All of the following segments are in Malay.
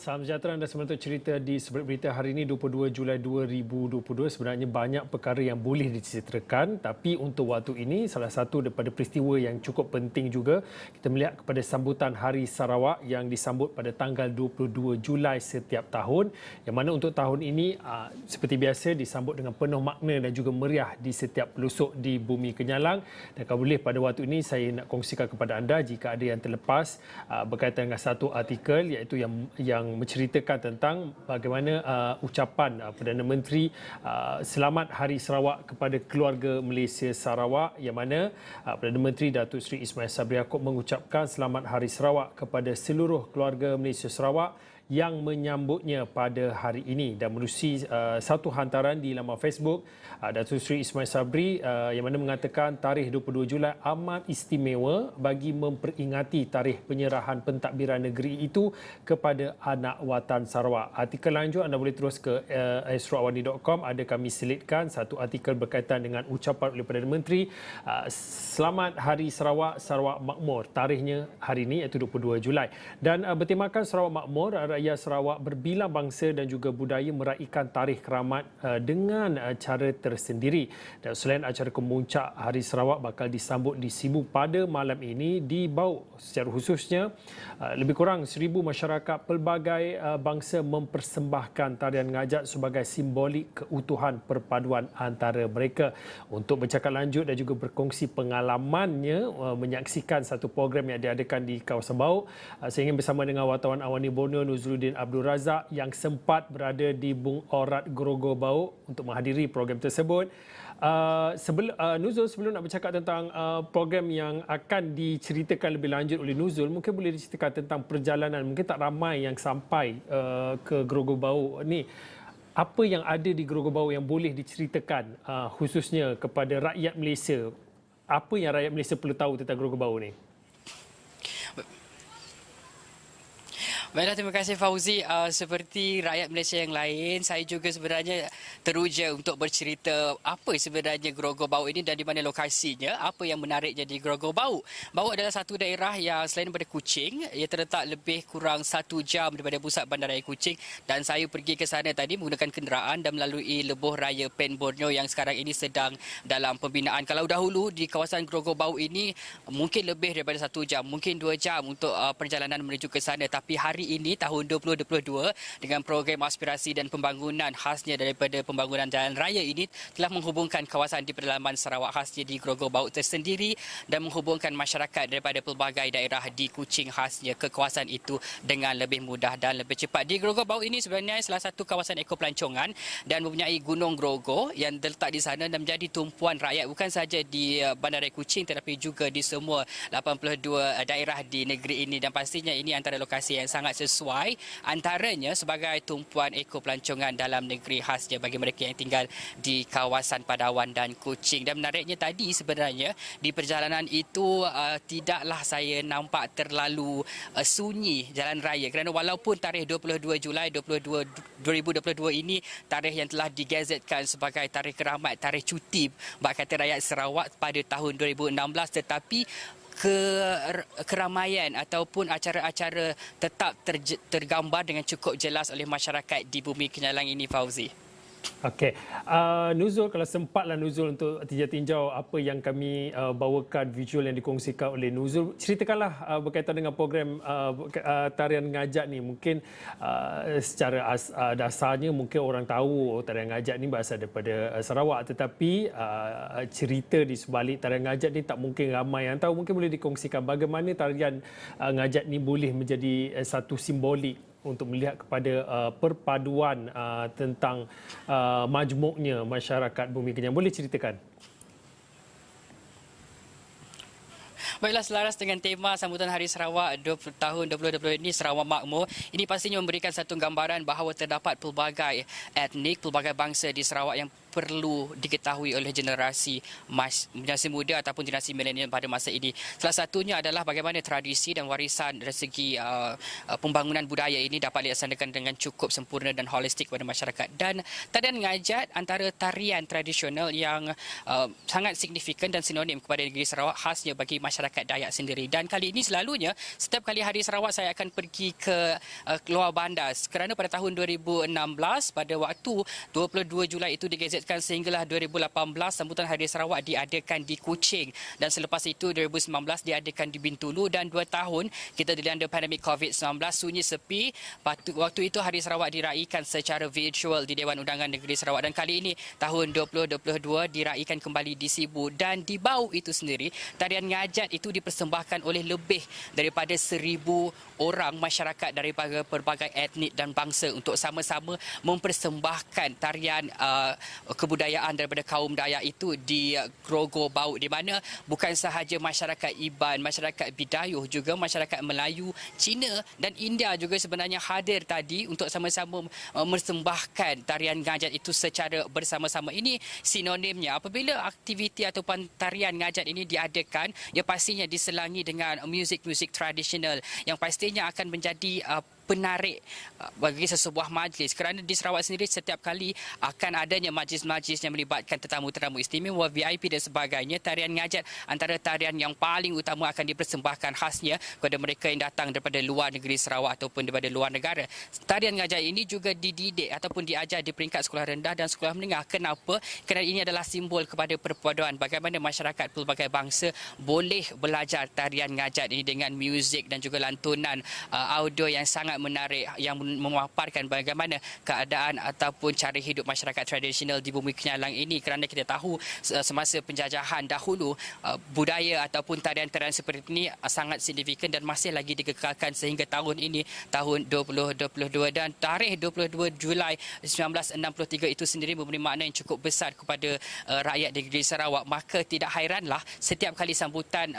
Salam sejahtera, anda semua untuk cerita di Seberit Berita hari ini 22 Julai 2022. Sebenarnya banyak perkara yang boleh diceritakan, tapi untuk waktu ini salah satu daripada peristiwa yang cukup penting juga, kita melihat kepada sambutan Hari Sarawak yang disambut pada tanggal 22 Julai setiap tahun, yang mana untuk tahun ini seperti biasa disambut dengan penuh makna dan juga meriah di setiap pelosok di Bumi Kenyalang. Dan kalau boleh pada waktu ini saya nak kongsikan kepada anda jika ada yang terlepas berkaitan dengan satu artikel iaitu yang menceritakan tentang bagaimana ucapan Perdana Menteri selamat Hari Sarawak kepada keluarga Malaysia Sarawak, yang mana Perdana Menteri Datuk Seri Ismail Sabri Yaakob mengucapkan selamat Hari Sarawak kepada seluruh keluarga Malaysia Sarawak yang menyambutnya pada hari ini, dan menerusi satu hantaran di laman Facebook Datuk Seri Ismail Sabri yang mana mengatakan tarikh 22 Julai amat istimewa bagi memperingati tarikh penyerahan pentadbiran negeri itu kepada anak watan Sarawak. Artikel lanjut anda boleh terus ke astro.awani.com, ada kami selitkan satu artikel berkaitan dengan ucapan oleh Perdana Menteri selamat Hari Sarawak, Sarawak Makmur. Tarikhnya hari ini iaitu 22 Julai dan bertemakan Sarawak Makmur. Rakyat Sarawak berbilang bangsa dan juga budaya meraihkan tarikh keramat dengan cara tersendiri. Dan selain acara kemuncak Hari Sarawak bakal disambut di Sibu pada malam ini, di Bau secara khususnya lebih kurang 1,000 masyarakat pelbagai bangsa mempersembahkan tarian ngajak sebagai simbolik keutuhan perpaduan antara mereka. Untuk bercakap lanjut dan juga berkongsi pengalamannya menyaksikan satu program yang diadakan di kawasan Bau, saya ingin bersama dengan wartawan Awani Borneo Nuzuluddin Abdul Razak yang sempat berada di Bung Orat Grogol Bau untuk menghadiri program tersebut. Nuzul, sebelum nak bercakap tentang program yang akan diceritakan lebih lanjut oleh Nuzul, mungkin boleh diceritakan tentang perjalanan. Mungkin tak ramai yang sampai ke Grogol Bau ni. Apa yang ada di Grogol Bau yang boleh diceritakan khususnya kepada rakyat Malaysia? Apa yang rakyat Malaysia perlu tahu tentang Grogol Bau ni? Baiklah, terima kasih Fauzi. Seperti rakyat Malaysia yang lain, saya juga sebenarnya teruja untuk bercerita apa sebenarnya Grogol Bau ini dan di mana lokasinya, apa yang menariknya di Grogol Bau. Bau adalah satu daerah yang selain daripada Kuching, ia terletak lebih kurang 1 jam daripada pusat bandaraya Kuching, dan saya pergi ke sana tadi menggunakan kenderaan dan melalui lebuh raya Pen Borneo yang sekarang ini sedang dalam pembinaan. Kalau dahulu di kawasan Grogol Bau ini mungkin lebih daripada 1 jam, mungkin 2 jam untuk perjalanan menuju ke sana, tapi hari ini tahun 2022 dengan program aspirasi dan pembangunan khasnya daripada pembangunan jalan raya ini telah menghubungkan kawasan di pedalaman Sarawak khasnya di Grogol Bau tersendiri dan menghubungkan masyarakat daripada pelbagai daerah di Kuching khasnya ke kawasan itu dengan lebih mudah dan lebih cepat. Di Grogol Bau ini sebenarnya salah satu kawasan ekopelancongan dan mempunyai Gunung Grogol yang terletak di sana dan menjadi tumpuan rakyat bukan sahaja di bandaraya Kuching tetapi juga di semua 82 daerah di negeri ini, dan pastinya ini antara lokasi yang sangat sesuai antaranya sebagai tumpuan ekopelancongan dalam negeri khasnya bagi mereka yang tinggal di kawasan Padawan dan Kuching. Dan menariknya tadi sebenarnya di perjalanan itu tidaklah saya nampak terlalu sunyi jalan raya, kerana walaupun tarikh 22 Julai 2022 ini tarikh yang telah digazetkan sebagai tarikh keramat, tarikh cuti bak kata rakyat Sarawak pada tahun 2016, tetapi keramaian ataupun acara-acara tetap tergambar dengan cukup jelas oleh masyarakat di Bumi Kenyalang ini, Fauzi. Okey, Nuzul, kalau sempatlah Nuzul untuk tinjau apa yang kami bawakan visual yang dikongsikan oleh Nuzul, ceritakanlah berkaitan dengan program tarian ngajak ni. Mungkin secara dasarnya mungkin orang tahu tarian ngajak ni berasal daripada Sarawak, tetapi cerita di sebalik tarian ngajak ni tak mungkin ramai yang tahu. Mungkin boleh dikongsikan bagaimana tarian ngajak ni boleh menjadi satu simbolik untuk melihat kepada perpaduan tentang majmuknya masyarakat Bumi Kenyang. Boleh ceritakan? Baiklah, selaras dengan tema sambutan Hari Sarawak tahun 2020 ini, Sarawak Makmur, ini pastinya memberikan satu gambaran bahawa terdapat pelbagai etnik, pelbagai bangsa di Sarawak yang perlu diketahui oleh generasi muda ataupun generasi milenial pada masa ini. Salah satunya adalah bagaimana tradisi dan warisan dari segi pembangunan budaya ini dapat dilaksanakan dengan cukup sempurna dan holistik kepada masyarakat. Dan tarian ngajat antara tarian tradisional yang sangat signifikan dan sinonim kepada negeri Sarawak, khasnya bagi masyarakat Dayak sendiri. Dan kali ini selalunya setiap kali Hari Sarawak saya akan pergi ke luar bandar kerana pada tahun 2016 pada waktu 22 Julai itu digazetkan sehinggalah 2018 sambutan Hari Sarawak diadakan di Kuching dan selepas itu 2019 diadakan di Bintulu dan 2 tahun kita dilanda pandemik COVID-19 sunyi sepi. Waktu itu Hari Sarawak diraikan secara virtual di Dewan Undangan Negeri Sarawak dan kali ini tahun 2022 diraikan kembali di Sibu dan di Bau itu sendiri tarian ngajat itu dipersembahkan oleh lebih daripada 1,000 orang masyarakat daripada pelbagai etnik dan bangsa untuk sama-sama mempersembahkan tarian kebudayaan daripada kaum Dayak itu di Grogol Bau di mana bukan sahaja masyarakat Iban, masyarakat Bidayuh juga masyarakat Melayu, Cina dan India juga sebenarnya hadir tadi untuk sama-sama mempersembahkan tarian ngajat itu secara bersama-sama. Ini sinonimnya apabila aktiviti ataupun tarian ngajat ini diadakan, ia pastinya diselangi dengan muzik-muzik tradisional yang pastinya akan menjadi penarik bagi sesebuah majlis kerana di Sarawak sendiri setiap kali akan adanya majlis-majlis yang melibatkan tetamu-tetamu istimewa, VIP dan sebagainya. Tarian ngajat antara tarian yang paling utama akan dipersembahkan khasnya kepada mereka yang datang daripada luar negeri Sarawak ataupun daripada luar negara. Tarian ngajat ini juga dididik ataupun diajar di peringkat sekolah rendah dan sekolah menengah. Kenapa? Kerana ini adalah simbol kepada perpaduan bagaimana masyarakat pelbagai bangsa boleh belajar tarian ngajat ini dengan muzik dan juga lantunan audio yang sangat menarik yang memaparkan bagaimana keadaan ataupun cara hidup masyarakat tradisional di Bumi Kenyalang ini kerana kita tahu semasa penjajahan dahulu budaya ataupun tarian-tarian seperti ini sangat signifikan dan masih lagi dikekalkan sehingga tahun ini tahun 2022 dan tarikh 22 Julai 1963 itu sendiri memberi makna yang cukup besar kepada rakyat negeri Sarawak. Maka tidak hairanlah setiap kali sambutan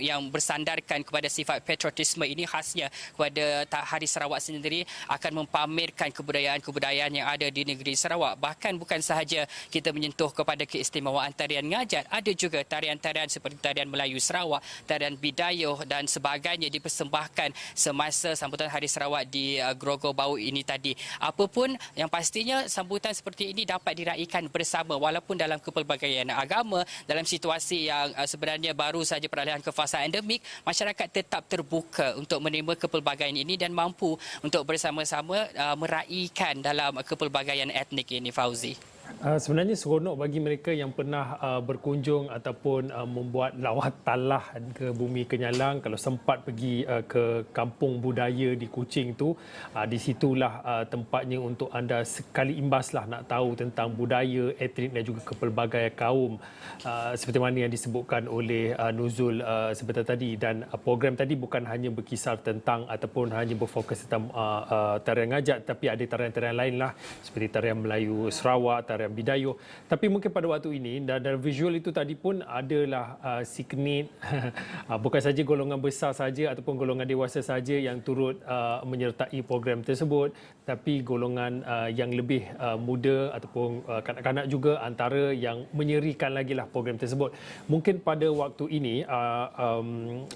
yang bersandarkan kepada sifat patriotisme ini khasnya kepada Hari Sarawak sendiri akan mempamerkan kebudayaan-kebudayaan yang ada di negeri Sarawak. Bahkan bukan sahaja kita menyentuh kepada keistimewaan tarian ngajat, ada juga tarian-tarian seperti tarian Melayu Sarawak, tarian Bidayuh dan sebagainya dipersembahkan semasa sambutan Hari Sarawak di Grogol Bau ini tadi. Apapun yang pastinya sambutan seperti ini dapat diraikan bersama walaupun dalam kepelbagaian agama, dalam situasi yang sebenarnya baru saja peralihan ke fasa endemik, masyarakat tetap terbuka untuk menerima kepelbagaian ini dan mampu untuk bersama-sama meraihkan dalam kepelbagaian etnik ini, Fauzi. Sebenarnya seronok bagi mereka yang pernah berkunjung ataupun membuat lawatan ke Bumi Kenyalang, kalau sempat pergi ke kampung budaya di Kuching tu, di situlah tempatnya untuk anda sekali imbaslah nak tahu tentang budaya, etnik dan juga kepelbagai kaum seperti mana yang disebutkan oleh Nuzul sebentar tadi. Dan program tadi bukan hanya berkisar tentang ataupun hanya berfokus tentang tarian ngajat, tapi ada tarian-tarian lain lah seperti tarian Melayu Sarawak, tarian Bidayuh. Tapi mungkin pada waktu ini dan visual itu tadi pun adalah siknit bukan saja golongan besar saja ataupun golongan dewasa saja yang turut menyertai program tersebut, tapi golongan yang lebih muda ataupun kanak-kanak juga antara yang menyerikan lagi lah program tersebut. Mungkin pada waktu ini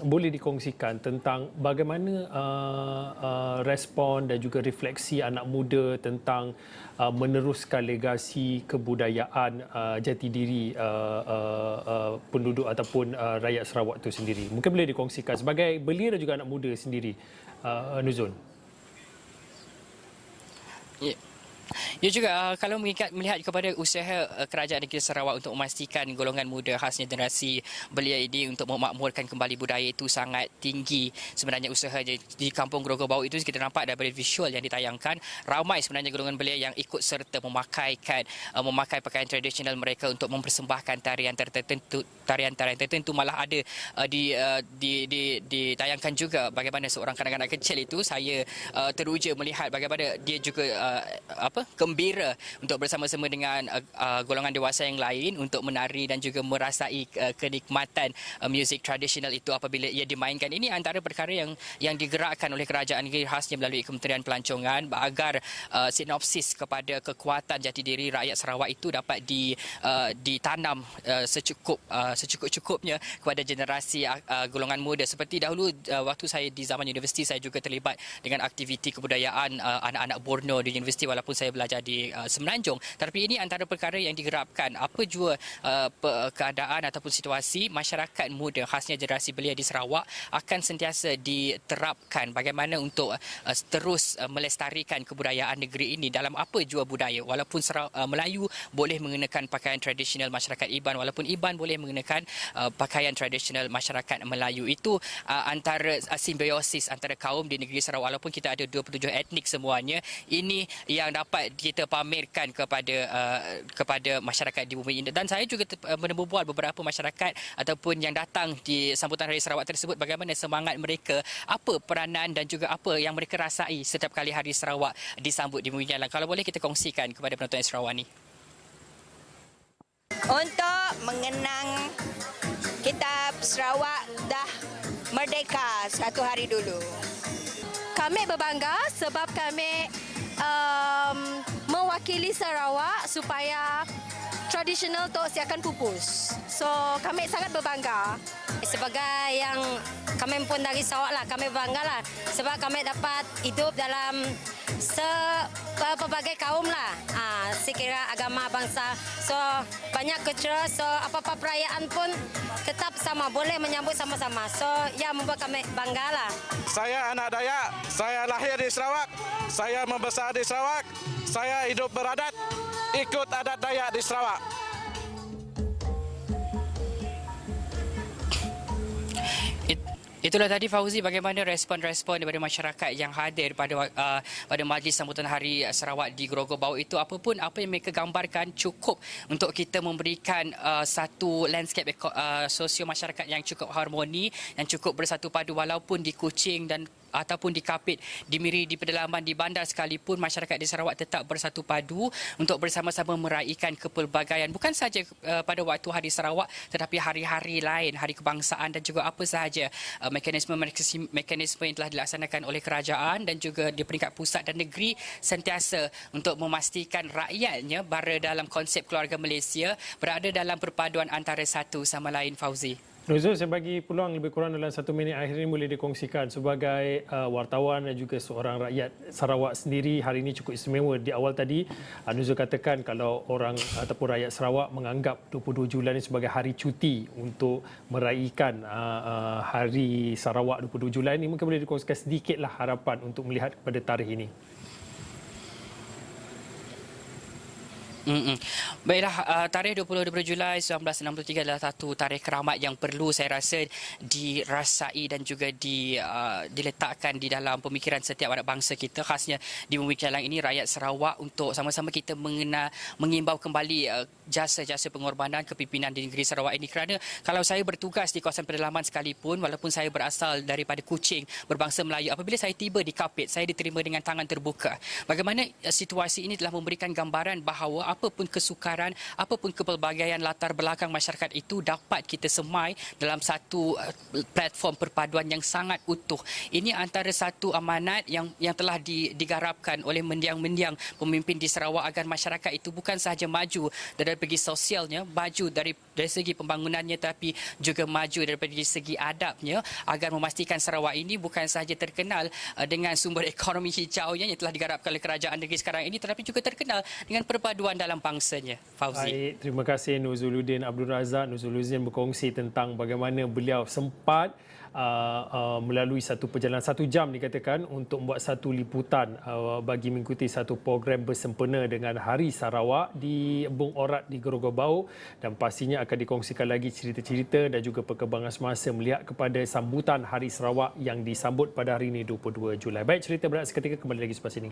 boleh dikongsikan tentang bagaimana respon dan juga refleksi anak muda tentang meneruskan legasi kebudayaan jati diri penduduk ataupun rakyat Sarawak itu sendiri. Mungkin boleh dikongsikan sebagai belia dan juga anak muda sendiri, Nuzul. Ya. Ya juga kalau melihat kepada usaha kerajaan negeri Sarawak untuk memastikan golongan muda khasnya generasi belia ini untuk memakmurkan kembali budaya itu sangat tinggi. Sebenarnya usaha di kampung Grogol Bau itu kita nampak daripada visual yang ditayangkan, ramai sebenarnya golongan belia yang ikut serta memakai pakaian tradisional mereka untuk mempersembahkan tarian-tarian tertentu. Malah ada ditayangkan juga bagaimana seorang kanak-kanak kecil itu, saya teruja melihat bagaimana dia juga gembira untuk bersama-sama dengan golongan dewasa yang lain untuk menari dan juga merasai kenikmatan muzik tradisional itu apabila ia dimainkan. Ini antara perkara yang digerakkan oleh kerajaan negeri khasnya melalui Kementerian Pelancongan agar sinopsis kepada kekuatan jati diri rakyat Sarawak itu dapat ditanam secukup-cukupnya kepada generasi golongan muda. Seperti dahulu waktu saya di zaman universiti, saya juga terlibat dengan aktiviti kebudayaan anak-anak Borno di universiti walaupun saya belajar di Semenanjung. Tapi ini antara perkara yang digerakkan. Apa jua keadaan ataupun situasi, masyarakat muda khasnya generasi belia di Sarawak akan sentiasa diterapkan bagaimana untuk terus melestarikan kebudayaan negeri ini dalam apa jua budaya. Walaupun Melayu boleh mengenakan pakaian tradisional masyarakat Iban, walaupun Iban boleh mengenakan pakaian tradisional masyarakat Melayu. Itu antara simbiosis antara kaum di negeri Sarawak. Walaupun kita ada 27 etnik semuanya, ini yang dapat kita pamerkan kepada masyarakat di bumi ini. Dan saya juga berbual beberapa masyarakat ataupun yang datang di sambutan Hari Sarawak tersebut, bagaimana semangat mereka, apa peranan dan juga apa yang mereka rasai setiap kali Hari Sarawak disambut di bumi Nyalang. Kalau boleh kita kongsikan kepada penonton Sarawak ni. Untuk mengenang kita Sarawak dah merdeka 1 hari dulu. Kami berbangga sebab kami mewakili Sarawak supaya tradisional tu siakan pupus. So kami sangat berbangga. Sebagai yang kami pun dari Sarawak lah, kami bangga lah sebab kami dapat hidup dalam pelbagai kaum lah, sekira agama bangsa. So banyak culture, so apa-apa perayaan pun tetap sama, boleh menyambut sama-sama. So ya membuat kami bangga lah. Saya anak Dayak, saya lahir di Sarawak, saya membesar di Sarawak, saya hidup beradat, ikut adat Dayak di Sarawak. Itulah tadi Fauzi, bagaimana respon-respon daripada masyarakat yang hadir pada majlis sambutan Hari Sarawak di Grogol Bau itu. Apa yang mereka gambarkan cukup untuk kita memberikan satu landscape sosio masyarakat yang cukup harmoni, yang cukup bersatu padu walaupun di Kuching dan ataupun di Kapit, di Miri, di pedalaman, di bandar sekalipun, masyarakat di Sarawak tetap bersatu padu untuk bersama-sama meraihkan kepelbagaian. Bukan sahaja pada waktu Hari Sarawak, tetapi hari-hari lain, hari kebangsaan dan juga apa sahaja mekanisme yang telah dilaksanakan oleh kerajaan dan juga di peringkat pusat dan negeri sentiasa untuk memastikan rakyatnya berada dalam konsep keluarga Malaysia, berada dalam perpaduan antara satu sama lain. Fauzi. Nuzul, saya bagi peluang lebih kurang dalam 1 minit akhir ini boleh dikongsikan sebagai wartawan dan juga seorang rakyat Sarawak sendiri. Hari ini cukup istimewa. Di awal tadi Nuzul katakan kalau orang ataupun rakyat Sarawak menganggap 22 Julai ini sebagai hari cuti untuk meraihkan Hari Sarawak 22 Julai ini. Mungkin boleh dikongsikan sedikitlah harapan untuk melihat kepada tarikh ini. Baiklah, tarikh 22 Julai 1963 adalah satu tarikh keramat yang perlu saya rasa dirasai dan juga diletakkan di dalam pemikiran setiap anak bangsa kita, khasnya di bumi Kelang ini, rakyat Sarawak, untuk sama-sama kita mengimbau kembali jasa-jasa pengorbanan kepimpinan di negeri Sarawak ini. Kerana kalau saya bertugas di kawasan pedalaman sekalipun, walaupun saya berasal daripada Kuching, berbangsa Melayu, apabila saya tiba di Kapit, saya diterima dengan tangan terbuka. Bagaimana situasi ini telah memberikan gambaran bahawa apapun kesukaran, apapun kepelbagaian latar belakang masyarakat itu dapat kita semai dalam satu platform perpaduan yang sangat utuh. Ini antara satu amanat yang telah digarapkan oleh mendiang-mendiang pemimpin di Sarawak agar masyarakat itu bukan sahaja maju dari segi sosialnya, maju dari segi pembangunannya, tapi juga maju daripada segi adabnya, agar memastikan Sarawak ini bukan sahaja terkenal dengan sumber ekonomi hijaunya yang telah digarapkan oleh kerajaan negeri sekarang ini, tetapi juga terkenal dengan perpaduan dalam bangsanya. Fauzi. Baik, terima kasih Nuzuluddin Abdul Razak. Nuzuluddin berkongsi tentang bagaimana beliau sempat melalui satu perjalanan 1 jam dikatakan untuk membuat satu liputan bagi mengikuti satu program bersempena dengan Hari Sarawak di Bung Orat di Grogol Bau, dan pastinya akan dikongsikan lagi cerita-cerita dan juga perkembangan semasa melihat kepada sambutan Hari Sarawak yang disambut pada hari ini 22 Julai. Baik, cerita berat seketika kembali lagi selepas ini.